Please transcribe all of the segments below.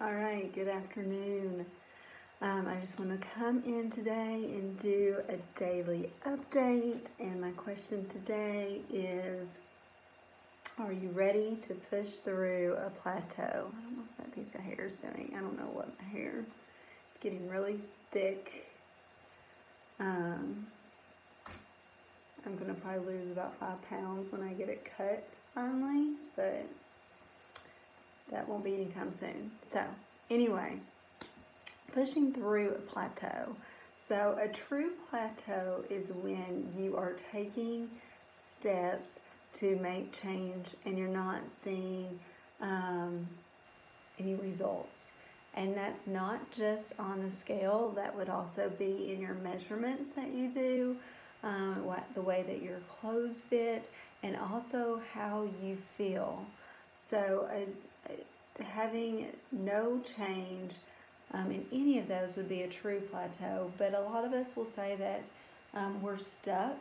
All right, good afternoon. I just want to come in today and do a daily update. And my question today is, are you ready to push through a plateau? I don't know what that piece of hair is doing. I don't know what my hair, it's getting really thick. I'm going to probably lose about 5 pounds when I get it cut finally, but that won't be anytime soon. So anyway, pushing through a plateau. So a true plateau is when you are taking steps to make change and you're not seeing any results. And that's not just on the scale, that would also be in your measurements that you do, the way that your clothes fit, and also how you feel. So having no change in any of those would be a true plateau, but a lot of us will say that we're stuck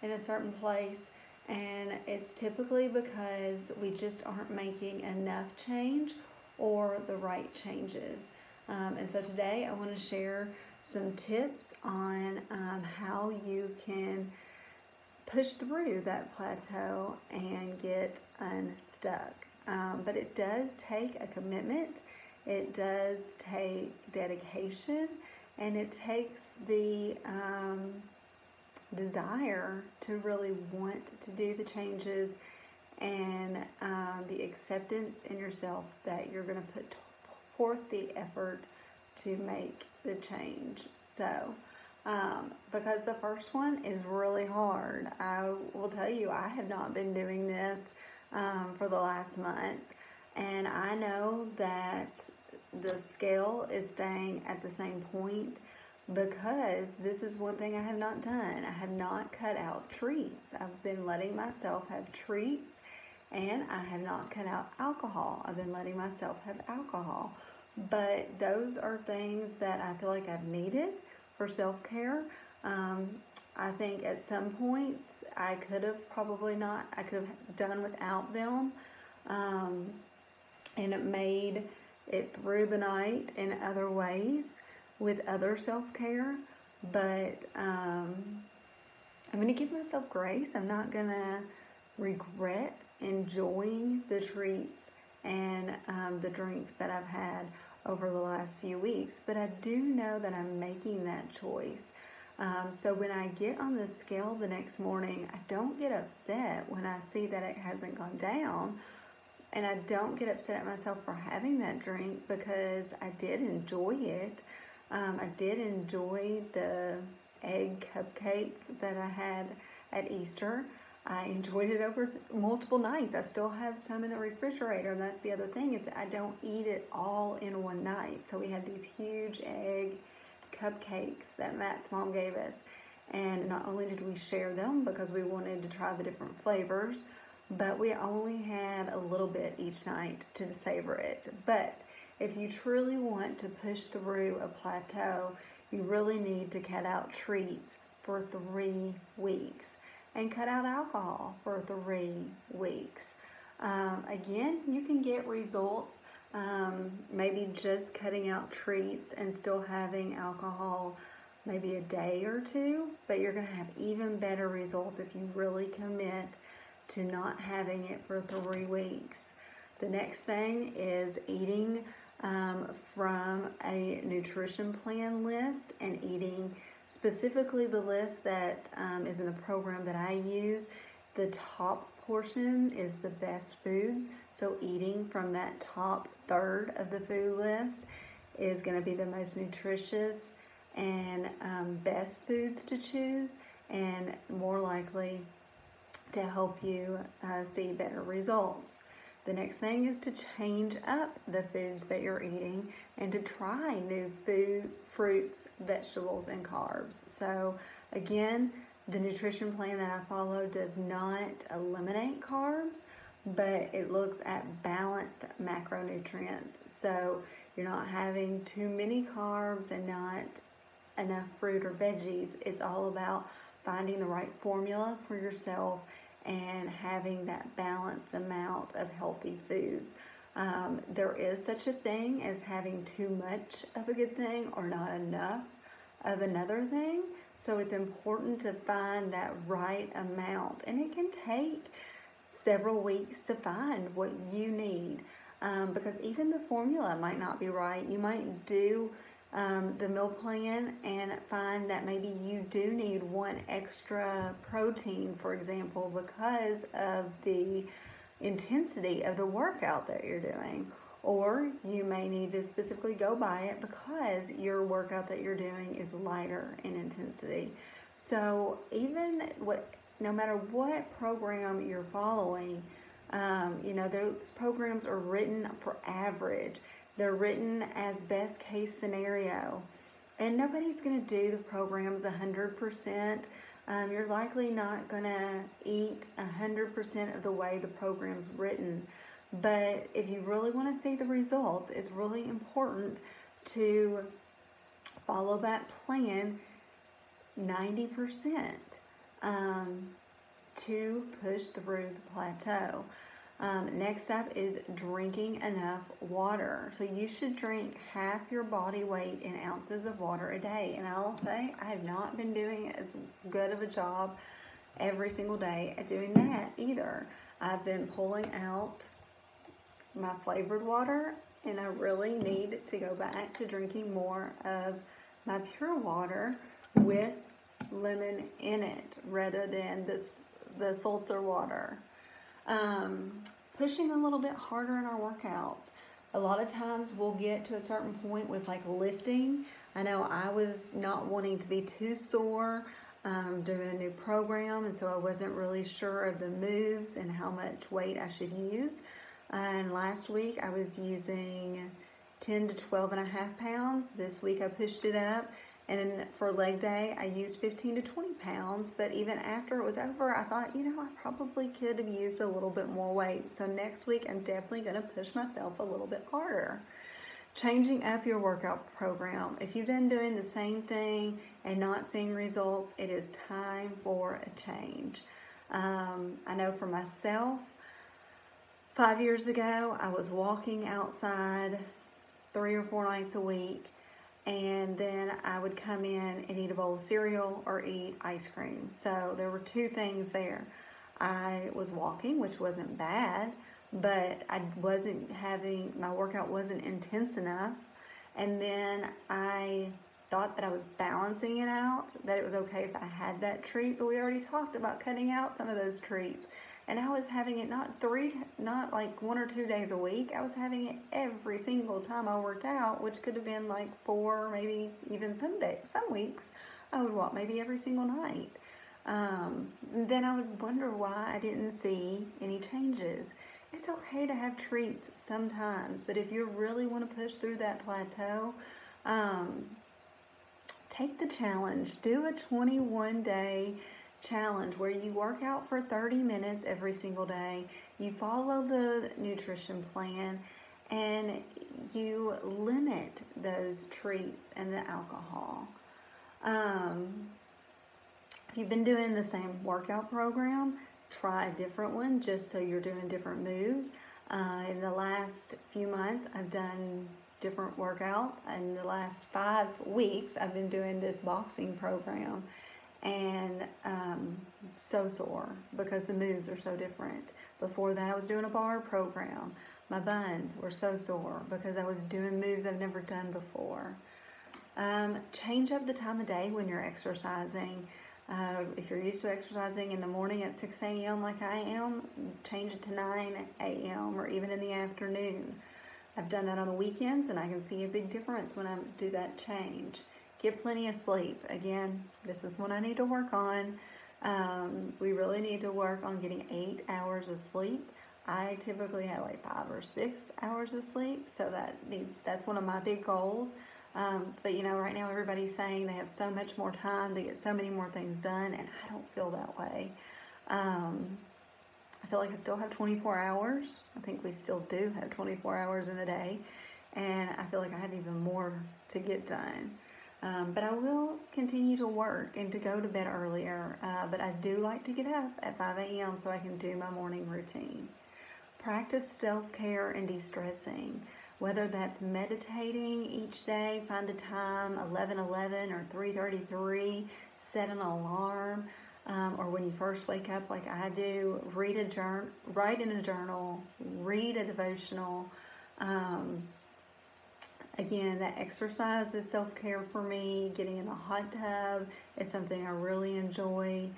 in a certain place, and it's typically because we just aren't making enough change or the right changes. And so today I want to share some tips on how you can push through that plateau and get unstuck. But it does take a commitment, it does take dedication, and it takes the desire to really want to do the changes and the acceptance in yourself that you're going to put forth the effort to make the change. So because the first one is really hard. I will tell you, I have not been doing this for the last month, and I know that the scale is staying at the same point because this is one thing I have not done. I have not cut out treats. I've been letting myself have treats, and I have not cut out alcohol. I've been letting myself have alcohol. But those are things that I feel like I've needed for self-care. I think at some points I could have done without them, and it made it through the night in other ways with other self-care, but I'm going to give myself grace. I'm not going to regret enjoying the treats and the drinks that I've had over the last few weeks, but I do know that I'm making that choice. So when I get on the scale the next morning, I don't get upset when I see that it hasn't gone down, and I don't get upset at myself for having that drink because I did enjoy it. I did enjoy the egg cupcake that I had at Easter. I enjoyed it over multiple nights. I still have some in the refrigerator, and that's the other thing, is that I don't eat it all in one night. So we had these huge egg cupcakes that Matt's mom gave us, and not only did we share them because we wanted to try the different flavors, but we only had a little bit each night to savor it. But if you truly want to push through a plateau, you really need to cut out treats for 3 weeks and cut out alcohol for 3 weeks. Again, you can get results, maybe just cutting out treats and still having alcohol maybe a day or two, but you're going to have even better results if you really commit to not having it for 3 weeks. The next thing is eating from a nutrition plan list, and eating specifically the list that is in the program that I use. The top portion is the best foods, so eating from that top third of the food list is going to be the most nutritious and best foods to choose, and more likely to help you see better results. The next thing is to change up the foods that you're eating and to try new fruits, vegetables, and carbs. So again, the nutrition plan that I follow does not eliminate carbs, but it looks at balanced macronutrients. So you're not having too many carbs and not enough fruit or veggies. It's all about finding the right formula for yourself and having that balanced amount of healthy foods. There is such a thing as having too much of a good thing or not enough of another thing. So it's important to find that right amount, and it can take several weeks to find what you need, because even the formula might not be right. You might do the meal plan and find that maybe you do need one extra protein, for example, because of the intensity of the workout that you're doing. Or you may need to specifically go by it because your workout that you're doing is lighter in intensity. So no matter what program you're following, those programs are written for average. They're written as best case scenario. And nobody's going to do the programs 100%. You're likely not going to eat 100% of the way the program's written. But if you really want to see the results, it's really important to follow that plan 90% to push through the plateau. Next up is drinking enough water. So you should drink half your body weight in ounces of water a day. And I'll say I have not been doing as good of a job every single day at doing that either. I've been pulling out my flavored water, and I really need to go back to drinking more of my pure water with lemon in it rather than the seltzer water. Pushing a little bit harder in our workouts. A lot of times we'll get to a certain point with like lifting. I know I was not wanting to be too sore doing a new program, and so I wasn't really sure of the moves and how much weight I should use. And last week I was using 10 to 12 and a half pounds. This week I pushed it up, and for leg day I used 15 to 20 pounds. But even after it was over, I thought, I probably could have used a little bit more weight. So next week I'm definitely going to push myself a little bit harder. Changing up your workout program. If you've been doing the same thing and not seeing results, it is time for a change. I know for myself, 5 years ago, I was walking outside 3 or 4 nights a week, and then I would come in and eat a bowl of cereal or eat ice cream. So there were two things there. I was walking, which wasn't bad, but my workout wasn't intense enough. And then I thought that I was balancing it out, that it was okay if I had that treat, but we already talked about cutting out some of those treats. And I was having it not like 1 or 2 days a week. I was having it every single time I worked out, which could have been like 4, maybe even some weeks I would walk maybe every single night. Then I would wonder why I didn't see any changes. It's okay to have treats sometimes, but if you really want to push through that plateau, take the challenge. Do a 21-day challenge where you work out for 30 minutes every single day. You follow the nutrition plan, and you limit those treats and the alcohol. If you've been doing the same workout program, try a different one just so you're doing different moves. In the last few months, I've done different workouts. In the last 5 weeks, I've been doing this boxing program, and so sore because the moves are so different. Before that, I was doing a bar program. My buns were so sore because I was doing moves I've never done before. Change up the time of day when you're exercising. If you're used to exercising in the morning at 6 a.m. like I am, change it to 9 a.m. or even in the afternoon. I've done that on the weekends, and I can see a big difference when I do that change. Get plenty of sleep. Again, this is what I need to work on. We really need to work on getting 8 hours of sleep. I typically have like 5 or 6 hours of sleep, so that's one of my big goals. But right now everybody's saying they have so much more time to get so many more things done, and I don't feel that way. I feel like I still have 24 hours. I think we still do have 24 hours in a day, and I feel like I have even more to get done. But I will continue to work and to go to bed earlier, but I do like to get up at 5 a.m. so I can do my morning routine. Practice self-care and de-stressing, whether that's meditating each day, find a time, 11:11 or 3:33, set an alarm, or when you first wake up like I do, write in a journal, read a devotional. Again, that exercise is self-care for me. Getting in the hot tub is something I really enjoy.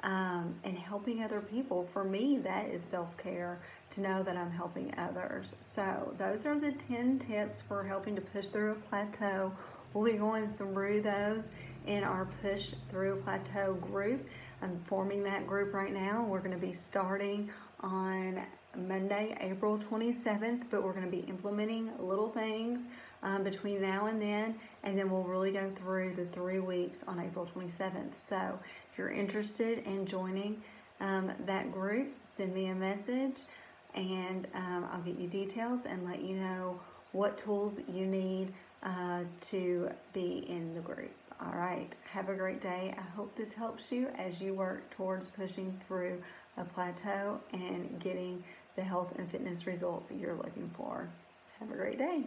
And helping other people, for me, that is self-care, to know that I'm helping others. So those are the 10 tips for helping to push through a plateau. We'll be going through those in our Push Through Plateau group. I'm forming that group right now. We're going to be starting on Monday, April 27th, but we're going to be implementing little things between now and then we'll really go through the 3 weeks on April 27th. So if you're interested in joining that group, send me a message and I'll get you details and let you know what tools you need to be in the group. All right, have a great day. I hope this helps you as you work towards pushing through a plateau and getting the health and fitness results that you're looking for. Have a great day.